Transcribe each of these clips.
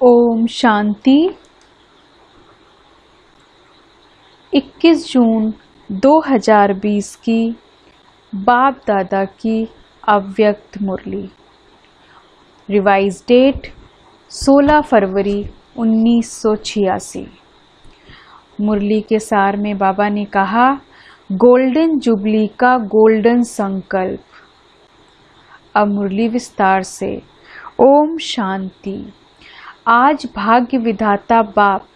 ओम शांति। 21 जून 2020 की बाप दादा की अव्यक्त मुरली। रिवाइज डेट 16 फरवरी 1986। मुरली के सार में बाबा ने कहा, गोल्डन जुबली का गोल्डन संकल्प। अब मुरली विस्तार से। ओम शांति। आज भाग्य विधाता बाप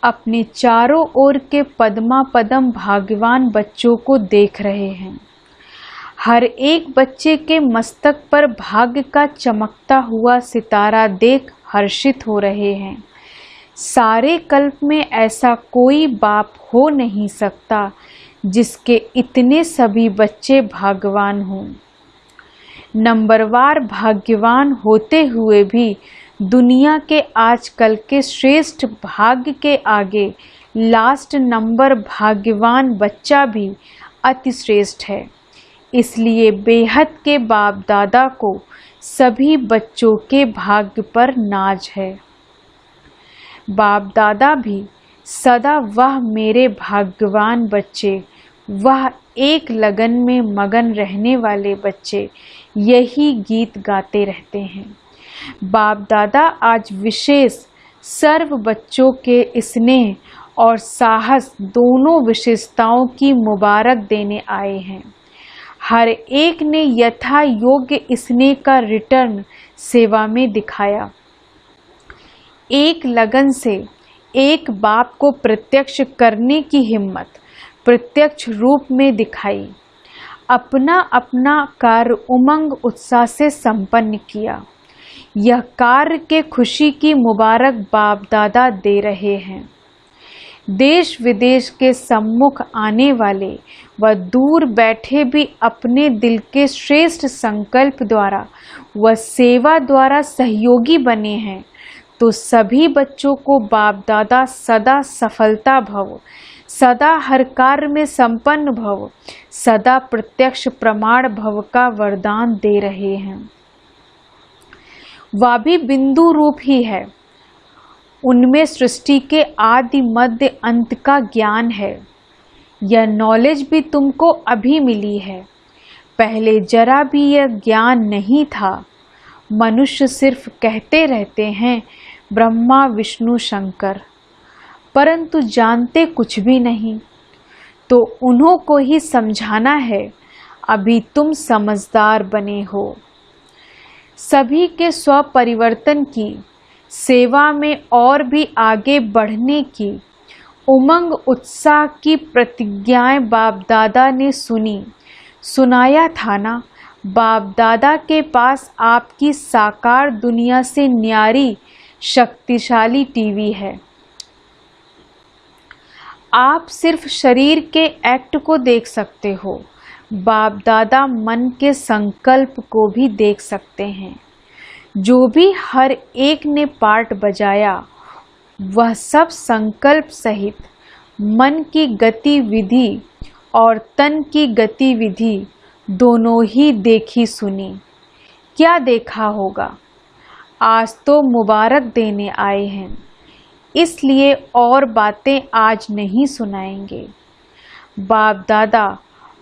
अपने चारों ओर के पद्मा पदम भाग्यवान बच्चों को देख रहे हैं। हर एक बच्चे के मस्तक पर भाग्य का चमकता हुआ सितारा देख हर्षित हो रहे हैं। सारे कल्प में ऐसा कोई बाप हो नहीं सकता जिसके इतने सभी बच्चे भाग्यवान हों। नंबरवार भाग्यवान होते हुए भी दुनिया के आजकल के श्रेष्ठ भाग्य के आगे लास्ट नंबर भाग्यवान बच्चा भी अति श्रेष्ठ है। इसलिए बेहद के बाप दादा को सभी बच्चों के भाग्य पर नाज है। बाप दादा भी सदा वह मेरे भाग्यवान बच्चे, वह एक लगन में मगन रहने वाले बच्चे यही गीत गाते रहते हैं। बाप दादा आज विशेष सर्व बच्चों के स्नेह और साहस दोनों विशेषताओं की मुबारक देने आए हैं। हर एक ने यथा योग्य स्नेह का रिटर्न सेवा में दिखाया। एक लगन से एक बाप को प्रत्यक्ष करने की हिम्मत प्रत्यक्ष रूप में दिखाई। अपना अपना कार्य उमंग उत्साह से संपन्न किया। यह कार्य के खुशी की मुबारक बाप दादा दे रहे हैं। देश विदेश के सम्मुख आने वाले व दूर बैठे भी अपने दिल के श्रेष्ठ संकल्प द्वारा व सेवा द्वारा सहयोगी बने हैं। तो सभी बच्चों को बाप दादा सदा सफलता भव, सदा हर कार्य में संपन्न भव, सदा प्रत्यक्ष प्रमाण भव का वरदान दे रहे हैं। वह भी बिंदु रूप ही है। उनमें सृष्टि के आदि मध्य अंत का ज्ञान है। यह नॉलेज भी तुमको अभी मिली है। पहले जरा भी यह ज्ञान नहीं था। मनुष्य सिर्फ कहते रहते हैं ब्रह्मा विष्णु शंकर, परंतु जानते कुछ भी नहीं। तो उन्हों को ही समझाना है। अभी तुम समझदार बने हो। सभी के स्व परिवर्तन की सेवा में और भी आगे बढ़ने की उमंग उत्साह की प्रतिज्ञाएं बाप दादा ने सुनाया था ना। बाप दादा के पास आपकी साकार दुनिया से न्यारी शक्तिशाली टीवी है। आप सिर्फ शरीर के एक्ट को देख सकते हो। बाप दादा मन के संकल्प को भी देख सकते हैं। जो भी हर एक ने पार्ट बजाया वह सब संकल्प सहित मन की गतिविधि और तन की गतिविधि दोनों ही देखी सुनी। क्या देखा होगा? आज तो मुबारक देने आए हैं, इसलिए और बातें आज नहीं सुनाएंगे। बाप दादा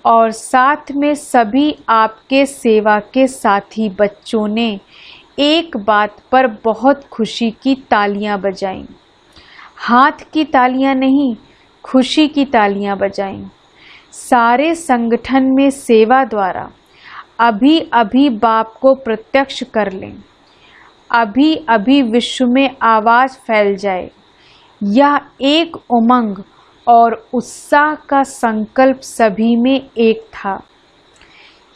और साथ में सभी आपके सेवा के साथी बच्चों ने एक बात पर बहुत खुशी की तालियां बजाईं। हाथ की तालियां नहीं, खुशी की तालियां बजाईं। सारे संगठन में सेवा द्वारा अभी अभी बाप को प्रत्यक्ष कर लें। अभी अभी विश्व में आवाज फैल जाए। यह एक उमंग और उत्साह का संकल्प सभी में एक था।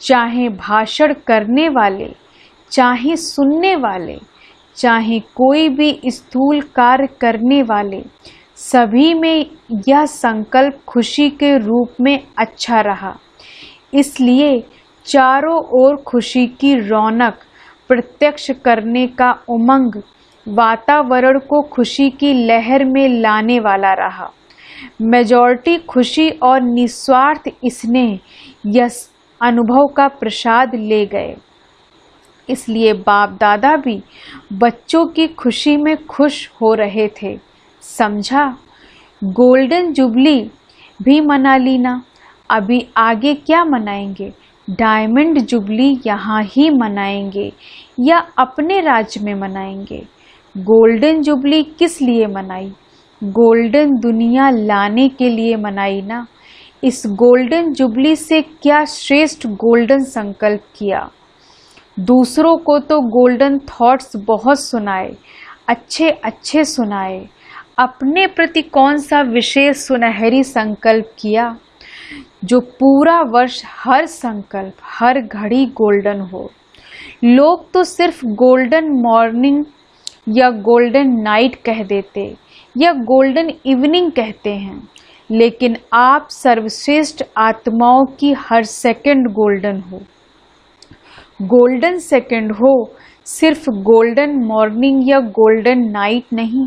चाहे भाषण करने वाले, चाहे सुनने वाले, चाहे कोई भी स्थूल कार्य करने वाले, सभी में यह संकल्प खुशी के रूप में अच्छा रहा। इसलिए चारों ओर खुशी की रौनक प्रत्यक्ष करने का उमंग वातावरण को खुशी की लहर में लाने वाला रहा। मेजॉरिटी खुशी और निस्वार्थ स्नेह यह अनुभव का प्रसाद ले गए। इसलिए बाप दादा भी बच्चों की खुशी में खुश हो रहे थे। समझा? गोल्डन जुबली भी मना ली ना, अभी आगे क्या मनाएंगे? डायमंड जुबली यहाँ ही मनाएंगे या अपने राज्य में मनाएंगे? गोल्डन जुबली किस लिए मनाई? गोल्डन दुनिया लाने के लिए मनाई ना। इस गोल्डन जुबली से क्या श्रेष्ठ गोल्डन संकल्प किया। दूसरों को तो गोल्डन थॉट्स बहुत सुनाए, अच्छे अच्छे सुनाए। अपने प्रति कौन सा विशेष सुनहरी संकल्प किया जो पूरा वर्ष हर संकल्प हर घड़ी गोल्डन हो। लोग तो सिर्फ गोल्डन मॉर्निंग या गोल्डन नाइट कह देते या गोल्डन इवनिंग कहते हैं, लेकिन आप सर्वश्रेष्ठ आत्माओं की हर सेकंड गोल्डन हो। गोल्डन सेकंड हो, सिर्फ गोल्डन मॉर्निंग या गोल्डन नाइट नहीं।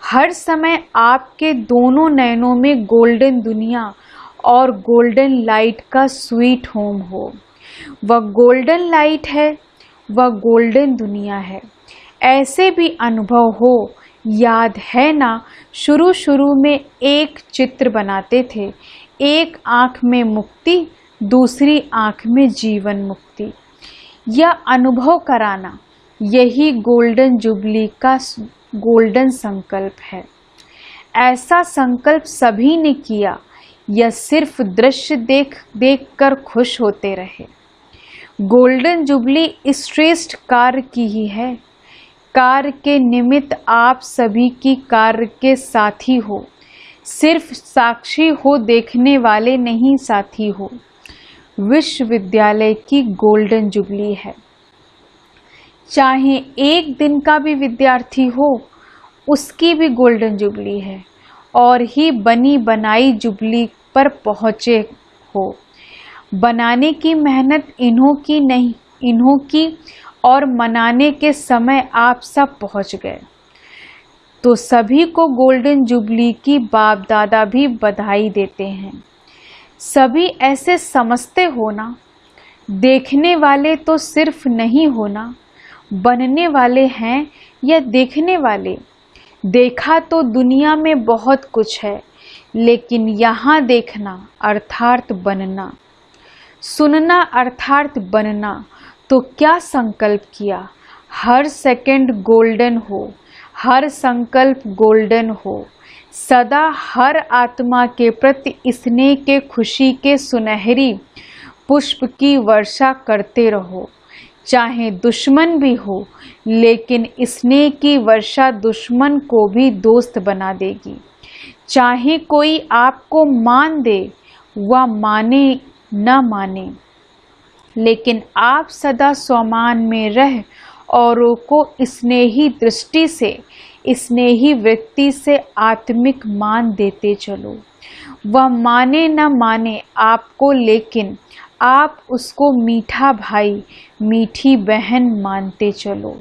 हर समय आपके दोनों नयनों में गोल्डन दुनिया और गोल्डन लाइट का स्वीट होम हो। वह गोल्डन लाइट है, वह गोल्डन दुनिया है। ऐसे भी अनुभव हो, याद है ना, शुरू में एक चित्र बनाते थे, एक आँख में मुक्ति, दूसरी आँख में जीवन मुक्ति। यह अनुभव कराना, यही गोल्डन जुबली का गोल्डन संकल्प है। ऐसा संकल्प सभी ने किया या सिर्फ दृश्य देख कर खुश होते रहे? गोल्डन जुबली इस श्रेष्ठ कार्य की ही है। कार्य के निमित्त आप सभी की कार्य के साथी हो, सिर्फ साक्षी हो, देखने वाले नहीं साथी हो। विश्वविद्यालय की गोल्डन जुबली है। चाहे एक दिन का भी विद्यार्थी हो, उसकी भी गोल्डन जुबली है और ही बनी बनाई जुबली पर पहुँचे हो। बनाने की मेहनत इन्हों की नहीं, इन्हों की, और मनाने के समय आप सब पहुँच गए। तो सभी को गोल्डन जुबली की बाप दादा भी बधाई देते हैं। सभी ऐसे समझते हो ना, देखने वाले तो सिर्फ नहीं होना, बनने वाले हैं या देखने वाले। देखा तो दुनिया में बहुत कुछ है, लेकिन यहाँ देखना अर्थात बनना, सुनना अर्थात बनना। तो क्या संकल्प किया? हर सेकंड गोल्डन हो, हर संकल्प गोल्डन हो। सदा हर आत्मा के प्रति स्नेह के खुशी के सुनहरी पुष्प की वर्षा करते रहो। चाहे दुश्मन भी हो, लेकिन स्नेह की वर्षा दुश्मन को भी दोस्त बना देगी। चाहे कोई आपको मान दे व माने न माने, लेकिन आप सदा स्वमान में रह औरों को स्नेही दृष्टि से, स्नेही वृत्ति से आत्मिक मान देते चलो। वह माने न माने आपको, लेकिन आप उसको मीठा भाई, मीठी बहन मानते चलो।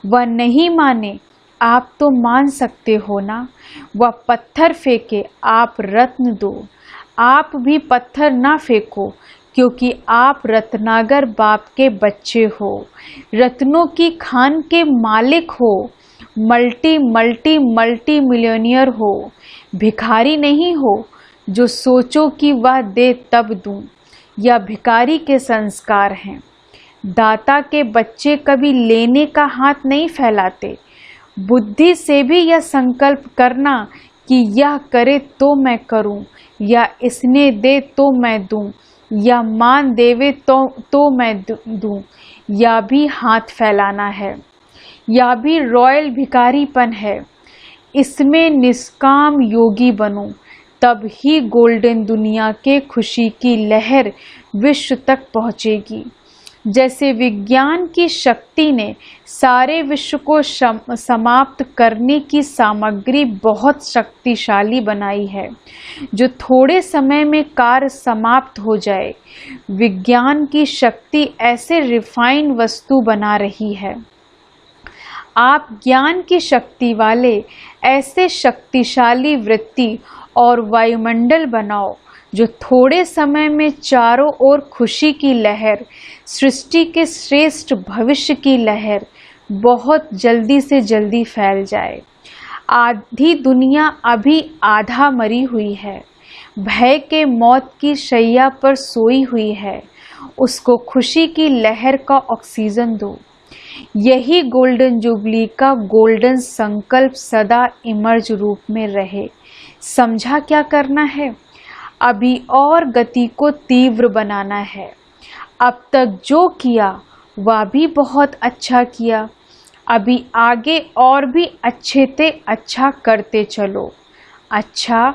वह नहीं माने, आप तो मान सकते हो ना। वह पत्थर फेंके, आप रत्न दो। आप भी पत्थर ना फेंको, क्योंकि आप रत्नागर बाप के बच्चे हो, रत्नों की खान के मालिक हो, मल्टी मिलियनियर हो। भिखारी नहीं हो जो सोचो कि वह दे तब दूं, या भिखारी के संस्कार हैं। दाता के बच्चे कभी लेने का हाथ नहीं फैलाते। बुद्धि से भी यह संकल्प करना कि यह करे तो मैं करूं, या इसने दे तो मैं दूं, या मान देवे तो मैं दूं, या भी हाथ फैलाना है, या भी रॉयल भिखारीपन है। इसमें निष्काम योगी बनो, तब ही गोल्डन दुनिया के खुशी की लहर विश्व तक पहुँचेगी। जैसे विज्ञान की शक्ति ने सारे विश्व को समाप्त करने की सामग्री बहुत शक्तिशाली बनाई है, जो थोड़े समय में कार्य समाप्त हो जाए। विज्ञान की शक्ति ऐसे रिफाइन वस्तु बना रही है। आप ज्ञान की शक्ति वाले ऐसे शक्तिशाली वृत्ति और वायुमंडल बनाओ जो थोड़े समय में चारों ओर खुशी की लहर, सृष्टि के श्रेष्ठ भविष्य की लहर बहुत जल्दी से जल्दी फैल जाए। आधी दुनिया अभी आधा मरी हुई है, भय के मौत की शैया पर सोई हुई है, उसको खुशी की लहर का ऑक्सीजन दो। यही गोल्डन जुबली का गोल्डन संकल्प सदा इमर्ज रूप में रहे। समझा क्या करना है? अभी और गति को तीव्र बनाना है। अब तक जो किया वह भी बहुत अच्छा किया, अभी आगे और भी अच्छे से अच्छा करते चलो। अच्छा,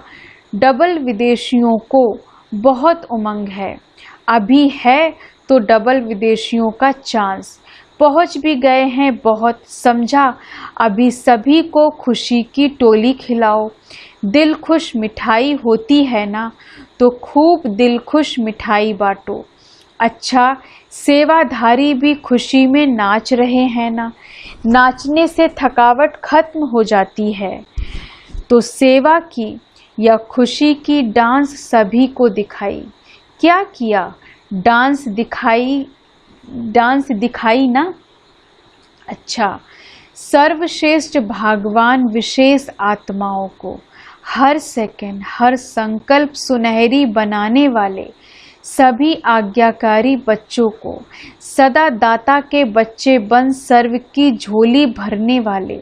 डबल विदेशियों को बहुत उमंग है, अभी है तो डबल विदेशियों का चांस। पहुंच भी गए हैं बहुत, समझा? अभी सभी को खुशी की टोली खिलाओ। दिल खुश मिठाई होती है ना, तो खूब दिल खुश मिठाई बांटो। अच्छा, सेवाधारी भी खुशी में नाच रहे हैं ना, नाचने से थकावट खत्म हो जाती है। तो सेवा की या खुशी की डांस सभी को दिखाई। क्या किया? डांस दिखाई ना। अच्छा, सर्वश्रेष्ठ भगवान विशेष आत्माओं को हर सेकंड हर संकल्प सुनहरी बनाने वाले सभी आज्ञाकारी बच्चों को, सदा दाता के बच्चे बन सर्व की झोली भरने वाले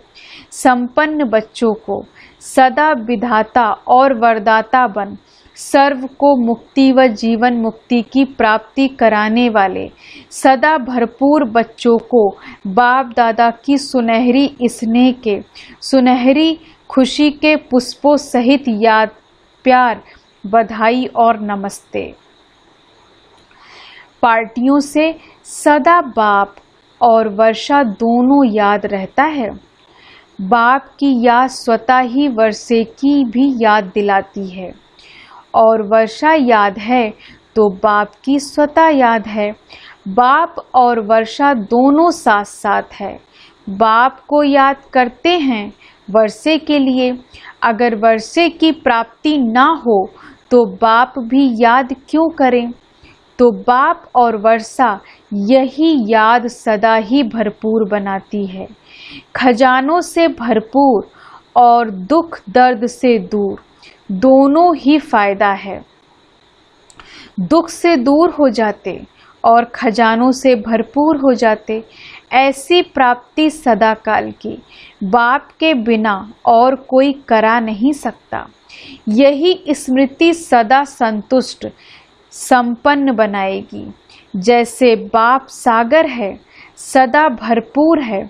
संपन्न बच्चों को, सदा विधाता और वरदाता बन सर्व को मुक्ति व जीवन मुक्ति की प्राप्ति कराने वाले सदा भरपूर बच्चों को बाप दादा की सुनहरी स्नेह के, सुनहरी खुशी के पुष्पों सहित याद, प्यार, बधाई और नमस्ते। पार्टियों से सदा बाप और वर्षा दोनों याद रहता है। बाप की याद स्वतः ही वर्षे की भी याद दिलाती है, और वर्षा याद है तो बाप की स्वतः याद है। बाप और वर्षा दोनों साथ साथ है। बाप को याद करते हैं वर्षे के लिए, अगर वर्षे की प्राप्ति ना हो तो बाप भी याद क्यों करें? तो बाप और वर्षा यही याद सदा ही भरपूर बनाती है। खजानों से भरपूर और दुख दर्द से दूर, दोनों ही फायदा है। दुख से दूर हो जाते और खजानों से भरपूर हो जाते। ऐसी प्राप्ति सदा काल की बाप के बिना और कोई करा नहीं सकता। यही स्मृति सदा संतुष्ट संपन्न बनाएगी। जैसे बाप सागर है, सदा भरपूर है,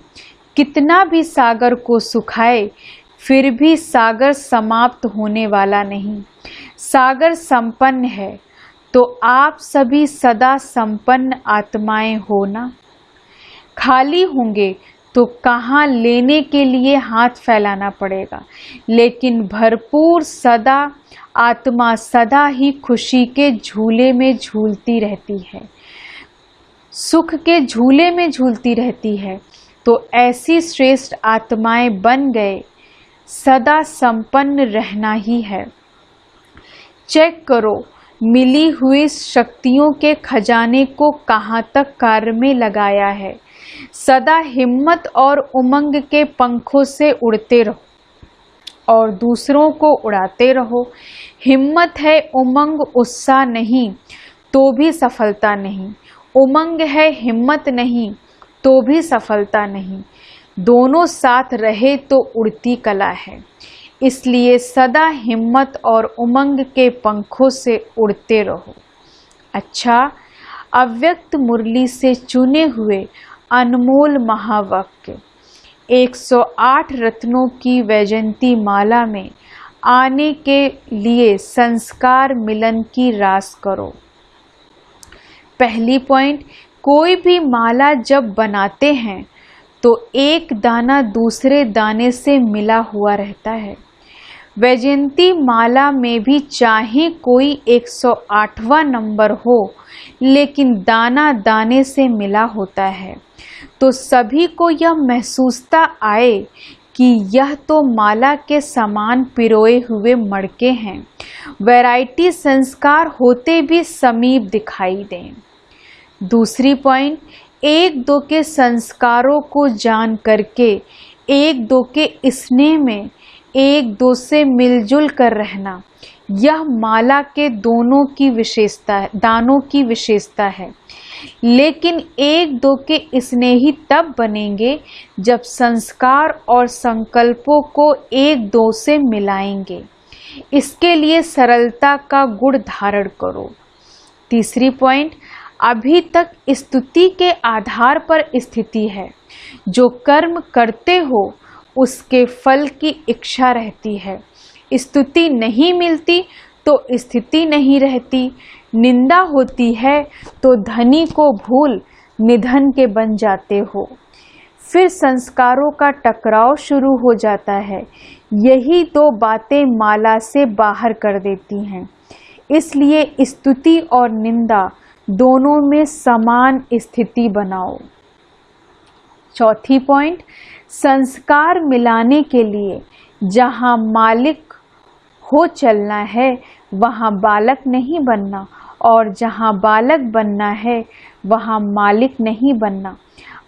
कितना भी सागर को सुखाए फिर भी सागर समाप्त होने वाला नहीं। सागर संपन्न है, तो आप सभी सदा संपन्न आत्माएं हो ना। खाली होंगे तो कहाँ लेने के लिए हाथ फैलाना पड़ेगा, लेकिन भरपूर सदा आत्मा सदा ही खुशी के झूले में झूलती रहती है, सुख के झूले में झूलती रहती है। तो ऐसी श्रेष्ठ आत्माएं बन गए, सदा संपन्न रहना ही है। चेक करो मिली हुई शक्तियों के खजाने को कहाँ तक कार्य में लगाया है। सदा हिम्मत और उमंग के पंखों से उड़ते रहो और दूसरों को उड़ाते रहो। हिम्मत है, उमंग उत्साह नहीं तो भी सफलता नहीं। उमंग है, हिम्मत नहीं तो भी सफलता नहीं। दोनों साथ रहे तो उड़ती कला है। इसलिए सदा हिम्मत और उमंग के पंखों से उड़ते रहो। अच्छा, अव्यक्त मुरली से चुने हुए अनमोल महावाक्य 108 रत्नों की वैजयंती माला में आने के लिए संस्कार मिलन की रास करो। पहली पॉइंट, कोई भी माला जब बनाते हैं तो एक दाना दूसरे दाने से मिला हुआ रहता है। वैजयंती माला में भी चाहे कोई 108वां नंबर हो, लेकिन दाना दाने से मिला होता है, तो सभी को यह महसूसता आए कि यह तो माला के समान पिरोए हुए मड़के हैं, वैरायटी संस्कार होते भी समीप दिखाई दें। दूसरी पॉइंट, एक दो के संस्कारों को जान करके एक दो के स्नेह में एक दो से मिलजुल कर रहना, यह माला के दानों की विशेषता है। लेकिन एक दो के स्नेही तब बनेंगे जब संस्कार और संकल्पों को एक दो से मिलाएंगे। इसके लिए सरलता का गुण धारण करो। तीसरी पॉइंट, अभी तक स्तुति के आधार पर स्थिति है। जो कर्म करते हो उसके फल की इच्छा रहती है। स्तुति नहीं मिलती तो स्थिति नहीं रहती। निंदा होती है तो धनी को भूल निधन के बन जाते हो। फिर संस्कारों का टकराव शुरू हो जाता है। यही दो बातें माला से बाहर कर देती हैं। इसलिए स्तुति और निंदा दोनों में समान स्थिति बनाओ। चौथी पॉइंट, संस्कार मिलाने के लिए जहाँ मालिक हो चलना है वहाँ बालक नहीं बनना, और जहाँ बालक बनना है वहाँ मालिक नहीं बनना।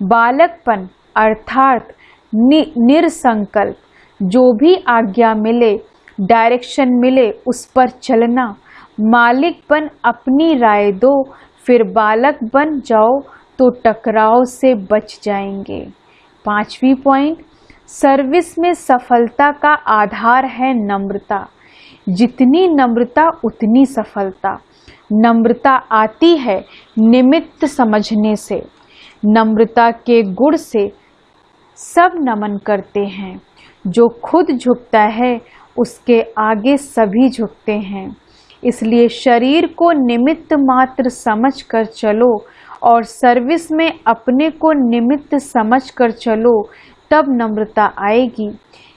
बालकपन अर्थात निरसंकल्प, जो भी आज्ञा मिले, डायरेक्शन मिले, उस पर चलना। मालिकपन अपनी राय दो, फिर बालक बन जाओ तो टकराव से बच जाएंगे। पांचवी पॉइंट, सर्विस में सफलता का आधार है नम्रता। जितनी नम्रता उतनी सफलता। नम्रता आती है निमित्त समझने से। नम्रता के गुण से सब नमन करते हैं। जो खुद झुकता है उसके आगे सभी झुकते हैं। इसलिए शरीर को निमित्त मात्र समझ कर चलो और सर्विस में अपने को निमित्त समझ कर चलो, तब नम्रता आएगी।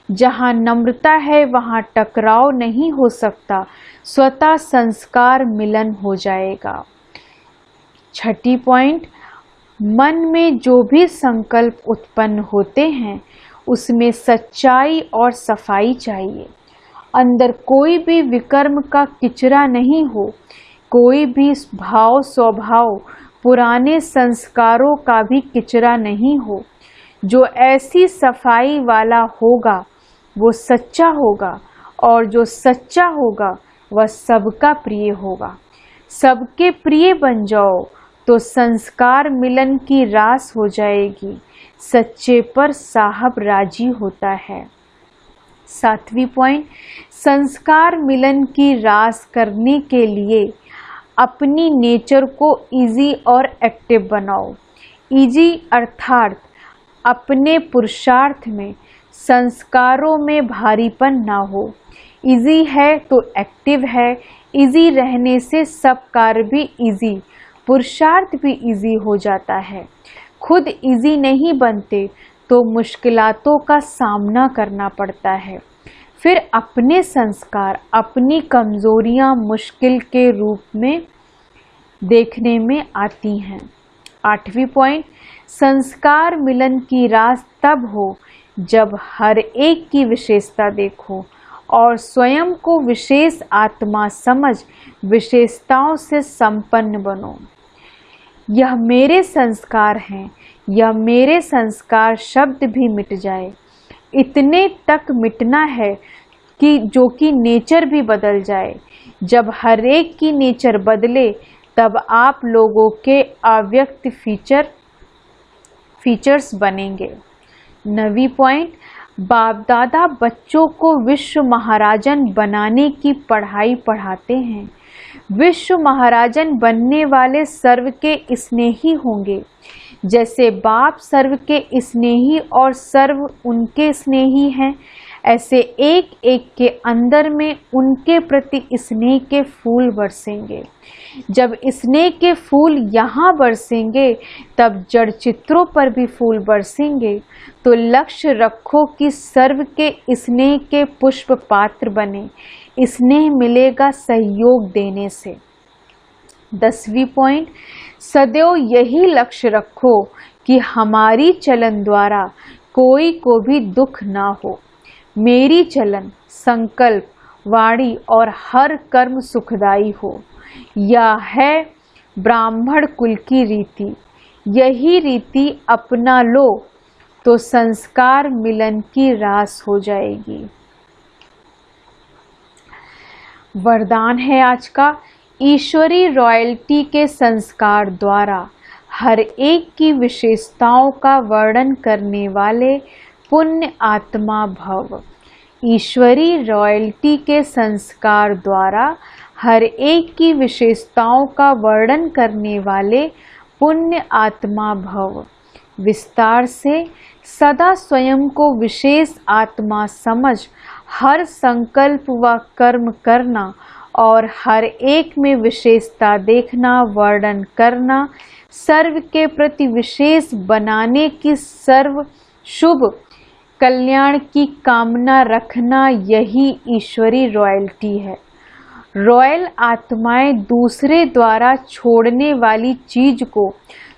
जहाँ नम्रता है वहाँ टकराव नहीं हो सकता, स्वतः संस्कार मिलन हो जाएगा। छठी पॉइंट, मन में जो भी संकल्प उत्पन्न होते हैं उसमें सच्चाई और सफाई चाहिए। अंदर कोई भी विकर्म का किचरा नहीं हो, कोई भी भाव स्वभाव पुराने संस्कारों का भी किचरा नहीं हो। जो ऐसी सफाई वाला होगा वो सच्चा होगा, और जो सच्चा होगा वह सबका प्रिय होगा। सबके प्रिय बन जाओ तो संस्कार मिलन की रास हो जाएगी। सच्चे पर साहब राजी होता है। सातवीं पॉइंट, संस्कार मिलन की रास करने के लिए अपनी नेचर को इजी और एक्टिव बनाओ। इजी अर्थात अपने पुरुषार्थ में संस्कारों में भारीपन ना हो। इजी है तो एक्टिव है। इजी रहने से सब कार्य भी इजी, पुरुषार्थ भी इजी हो जाता है। खुद इजी नहीं बनते तो मुश्किलातों का सामना करना पड़ता है। फिर अपने संस्कार, अपनी कमजोरियां मुश्किल के रूप में देखने में आती हैं। आठवीं पॉइंट, संस्कार मिलन की रास तब हो जब हर एक की विशेषता देखो और स्वयं को विशेष आत्मा समझ विशेषताओं से संपन्न बनो। यह मेरे संस्कार हैं, यह मेरे संस्कार शब्द भी मिट जाए। इतने तक मिटना है कि जो कि नेचर भी बदल जाए। जब हर एक की नेचर बदले तब आप लोगों के अव्यक्त फीचर्स बनेंगे। 9वीं पॉइंट, बाप दादा बच्चों को विश्व महाराजन बनाने की पढ़ाई पढ़ाते हैं। विश्व महाराजन बनने वाले सर्व के स्नेही होंगे। जैसे बाप सर्व के स्नेही और सर्व उनके स्नेही हैं, ऐसे एक एक के अंदर में उनके प्रति स्नेह के फूल बरसेंगे। जब स्नेह के फूल यहाँ बरसेंगे तब जड़ चित्रों पर भी फूल बरसेंगे। तो लक्ष्य रखो कि सर्व के स्नेह के पुष्प पात्र बने। स्नेह मिलेगा सहयोग देने से। 10वीं पॉइंट, सदैव यही लक्ष्य रखो कि हमारी चलन द्वारा कोई को भी दुख ना हो। मेरी चलन, संकल्प वाणी और हर कर्म सुखदायी हो। यह है ब्राह्मण कुल की रीति। यही रीति अपना लो तो संस्कार मिलन की रास हो जाएगी। वरदान है आज का, ईश्वरी रॉयल्टी के संस्कार द्वारा हर एक की विशेषताओं का वर्णन करने वाले पुण्य आत्मा भव। ईश्वरी रॉयल्टी के संस्कार द्वारा हर एक की विशेषताओं का वर्णन करने वाले पुण्य आत्मा भव। विस्तार से सदा स्वयं को विशेष आत्मा समझ हर संकल्प व कर्म करना और हर एक में विशेषता देखना, वर्णन करना, सर्व के प्रति विशेष बनाने की सर्व शुभ कल्याण की कामना रखना, यही ईश्वरी रॉयल्टी है। रॉयल आत्माएं दूसरे द्वारा छोड़ने वाली चीज को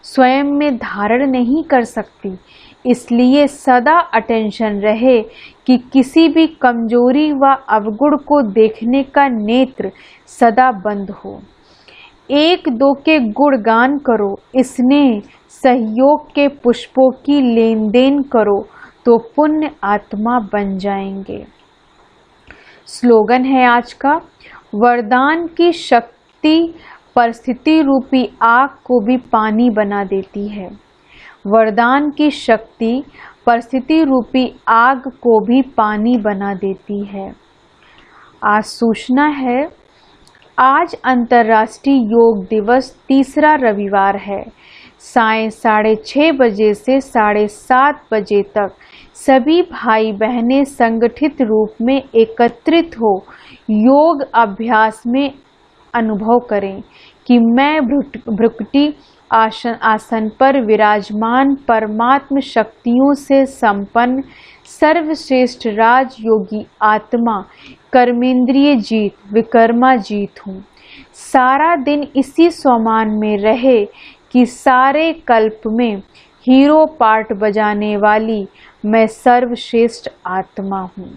स्वयं में धारण नहीं कर सकती, इसलिए सदा अटेंशन रहे कि किसी भी कमजोरी व अवगुण को देखने का नेत्र सदा बंद हो। एक दो के गुणगान करो, स्नेह सहयोग के पुष्पों की लेन देन करो तो पुण्य आत्मा बन जाएंगे। स्लोगन है आज का, वरदान की शक्ति परिस्थिति रूपी आग को भी पानी बना देती है। वरदान की शक्ति परिस्थिति रूपी आग को भी पानी बना देती है। आज सूचना है, आज अंतर्राष्ट्रीय योग दिवस तीसरा रविवार है। सायं 6:30 बजे से 7:30 बजे तक सभी भाई बहनें संगठित रूप में एकत्रित हो योग अभ्यास में अनुभव करें कि मैं भ्रुकुटी आसन पर विराजमान परमात्म शक्तियों से संपन्न सर्वश्रेष्ठ राजयोगी आत्मा कर्मेंद्रिय जीत विकर्मा जीत हूँ। सारा दिन इसी स्वमान में रहे कि सारे कल्प में हीरो पार्ट बजाने वाली मैं सर्वश्रेष्ठ आत्मा हूँ।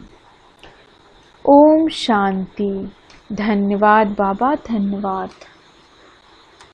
ओम शांति। धन्यवाद बाबा, धन्यवाद।